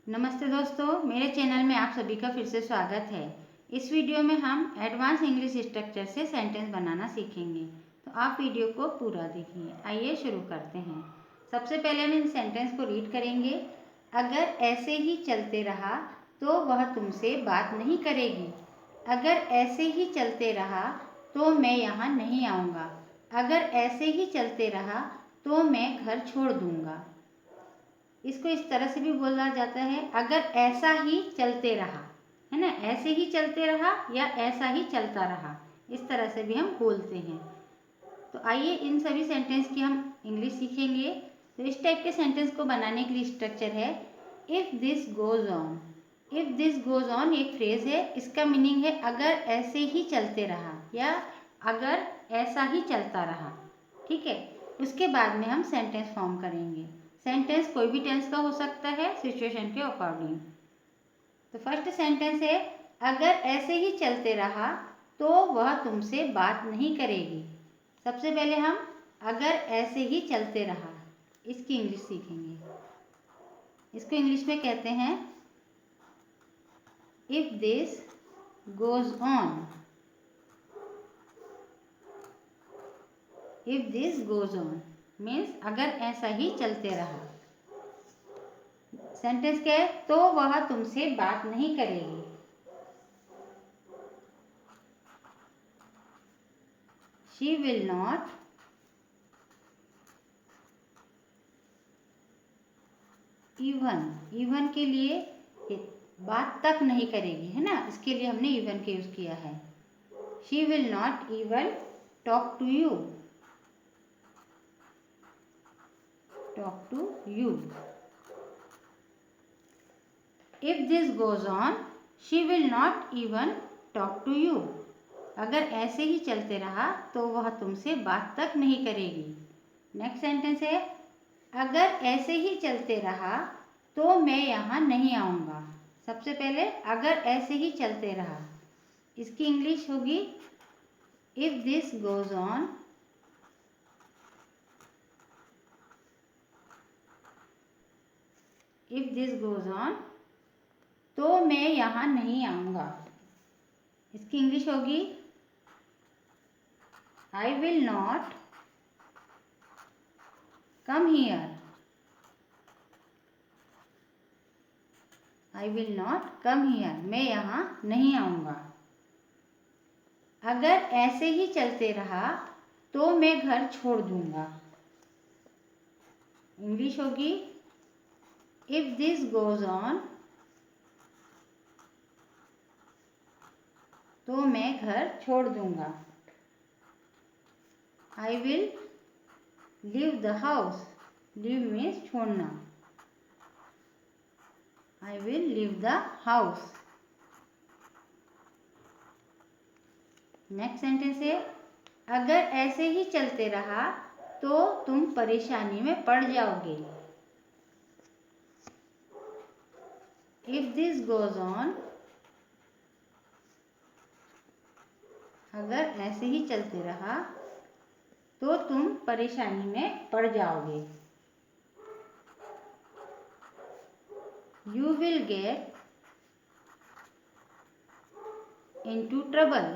नमस्ते दोस्तों, मेरे चैनल में आप सभी का फिर से स्वागत है। इस वीडियो में हम एडवांस इंग्लिश स्ट्रक्चर से सेंटेंस बनाना सीखेंगे, तो आप वीडियो को पूरा देखिए। आइए शुरू करते हैं। सबसे पहले हम इन सेंटेंस को रीड करेंगे। अगर ऐसे ही चलते रहा तो वह तुमसे बात नहीं करेगी। अगर ऐसे ही चलते रहा तो मैं यहाँ नहीं आऊँगा। अगर ऐसे ही चलते रहा तो मैं घर छोड़ दूँगा। इसको इस तरह से भी बोला जाता है, अगर ऐसा ही चलते रहा, है ना, ऐसे ही चलते रहा या ऐसा ही चलता रहा, इस तरह से भी हम बोलते हैं। तो आइए इन सभी सेंटेंस की हम इंग्लिश सीखेंगे। तो इस टाइप के सेंटेंस को बनाने के लिए स्ट्रक्चर है if this goes on. If this goes on एक फ्रेज है, इसका मीनिंग है अगर ऐसे ही चलते रहा या अगर ऐसा ही चलता रहा। ठीक है, उसके बाद में हम सेंटेंस फॉर्म करेंगे। सेंटेंस कोई भी टेंस का हो सकता है सिचुएशन के अकॉर्डिंग। तो फर्स्ट सेंटेंस है अगर ऐसे ही चलते रहा तो वह तुमसे बात नहीं करेगी। सबसे पहले हम अगर ऐसे ही चलते रहा इसकी इंग्लिश सीखेंगे। इसको इंग्लिश में कहते हैं if this goes on. If this goes on means अगर ऐसा ही चलते रहा। सेंटेंस क्या है, तो वह तुमसे बात नहीं करेगी। शी विल नॉट इवन के लिए बात तक नहीं करेगी, है ना, इसके लिए हमने इवन का यूज किया है। She will not even talk to you. Talk to you. If this goes on she will not even talk to you. अगर ऐसे ही चलते रहा तो वह तुमसे बात तक नहीं करेगी। नेक्स्ट सेंटेंस है अगर ऐसे ही चलते रहा तो मैं यहाँ नहीं आऊँगा। सबसे पहले अगर ऐसे ही चलते रहा, इसकी इंग्लिश होगी if this goes on if this goes on तो मैं यहाँ नहीं आऊँगा। इसकी इंग्लिश होगी I will not come here. I will not come here, मैं यहाँ नहीं आऊँगा। अगर ऐसे ही चलते रहा तो मैं घर छोड़ दूँगा। इंग्लिश होगी इफ दिस गोज ऑन तो मैं घर छोड़ दूँगा। I will leave the house. Leave means छोड़ना। I will leave the house. Next sentence है अगर ऐसे ही चलते रहा तो तुम परेशानी में पड़ जाओगे। इफ दिस गोज ऑन अगर ऐसे ही चलते रहा तो तुम परेशानी में पड़ जाओगे। You will get into trouble.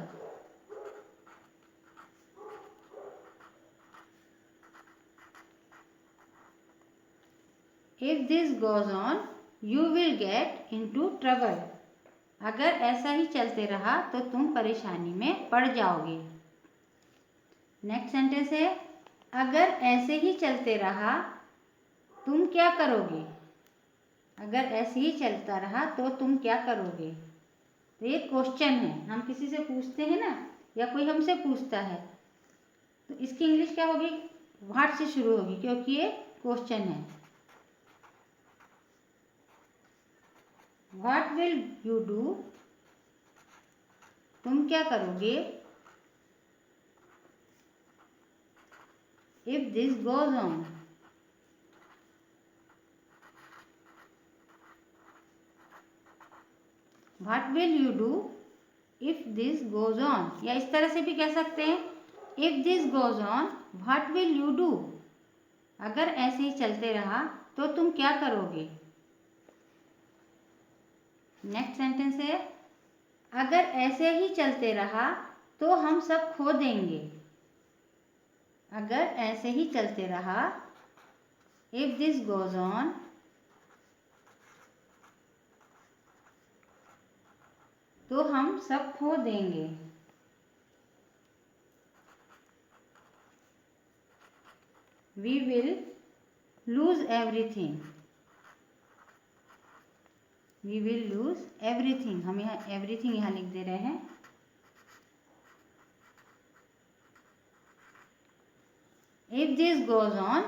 If this goes on, you will get into trouble. अगर ऐसा ही चलते रहा तो तुम परेशानी में पड़ जाओगे। नेक्स्ट सेंटेंस है अगर ऐसे ही चलते रहा तुम क्या करोगे। अगर ऐसे ही चलता रहा तो तुम क्या करोगे। तो ये क्वेश्चन है, हम किसी से पूछते हैं ना, या कोई हमसे पूछता है, तो इसकी इंग्लिश क्या होगी, व्हाट से शुरू होगी क्योंकि ये क्वेश्चन है। व्हाट विल यू डू, तुम क्या करोगे। If this goes on, what will you do if this goes on, या इस तरह से भी कह सकते हैं if this goes on what will you do. अगर ऐसे ही चलते रहा तो तुम क्या करोगे। नेक्स्ट सेंटेंस है, अगर ऐसे ही चलते रहा तो हम सब खो देंगे। अगर ऐसे ही चलते रहा, इफ दिस गोज ऑन, तो हम सब खो देंगे। We will lose everything. We will lose everything. हम यहाँ एवरीथिंग यहाँ लिख दे रहे हैं। If this goes on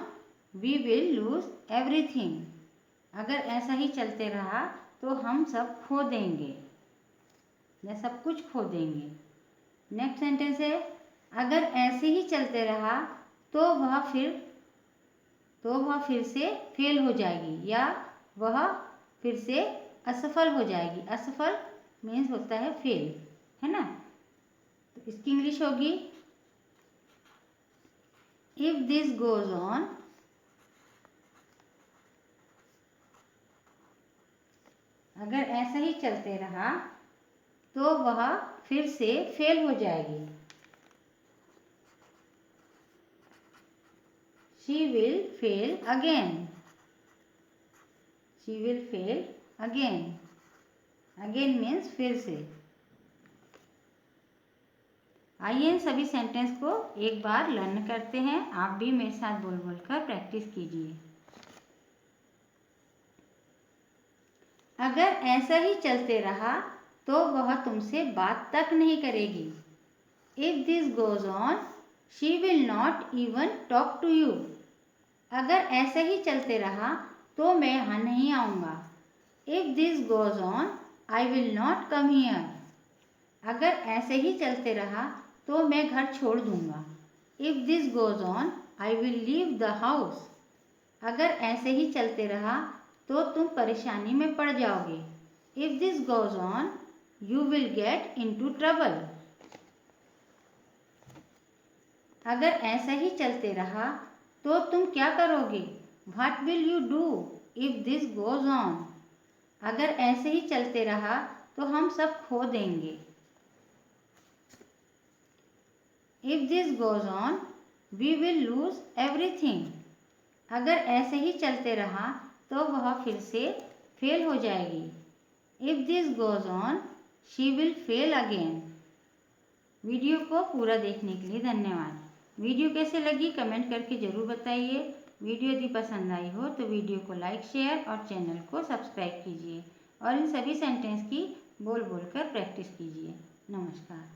we will lose everything. अगर ऐसा ही चलते रहा तो हम सब खो देंगे या सब कुछ खो देंगे। नेक्स्ट सेंटेंस है, अगर ऐसे ही चलते रहा तो वह फिर से फेल हो जाएगी या वह फिर से असफल हो जाएगी। असफल मीन्स होता है फेल, है ना। तो इसकी इंग्लिश होगी, इफ दिस गोज ऑन, अगर ऐसा ही चलते रहा तो वह फिर से फेल हो जाएगी। She will fail again. She will fail again. Again means फिर से। आइए इन सभी सेंटेंस को एक बार लर्न करते हैं। आप भी मेरे साथ बोल बोल कर प्रैक्टिस कीजिए। अगर ऐसा ही चलते रहा तो वह तुमसे बात तक नहीं करेगी। If this goes on, she will not even talk to you. अगर ऐसा ही चलते रहा तो मैं यहाँ नहीं आऊँगा। If this goes on, I will not come here. अगर ऐसे ही चलते रहा तो मैं घर छोड़ दूँगा। If this goes on, I will leave the house. अगर ऐसे ही चलते रहा तो तुम परेशानी में पड़ जाओगे। If this goes on, you will get into trouble. अगर ऐसा ही चलते रहा तो तुम क्या करोगे? What will you do if this goes on? अगर ऐसे ही चलते रहा तो हम सब खो देंगे। If this goes on, we will lose everything. अगर ऐसे ही चलते रहा तो वह फिर से फेल हो जाएगी। If this goes on, she will fail again. Video को पूरा देखने के लिए धन्यवाद। वीडियो कैसे लगी कमेंट करके ज़रूर बताइए। वीडियो यदि पसंद आई हो तो वीडियो को लाइक शेयर और चैनल को सब्सक्राइब कीजिए और इन सभी सेंटेंस की बोल बोल कर प्रैक्टिस कीजिए। नमस्कार।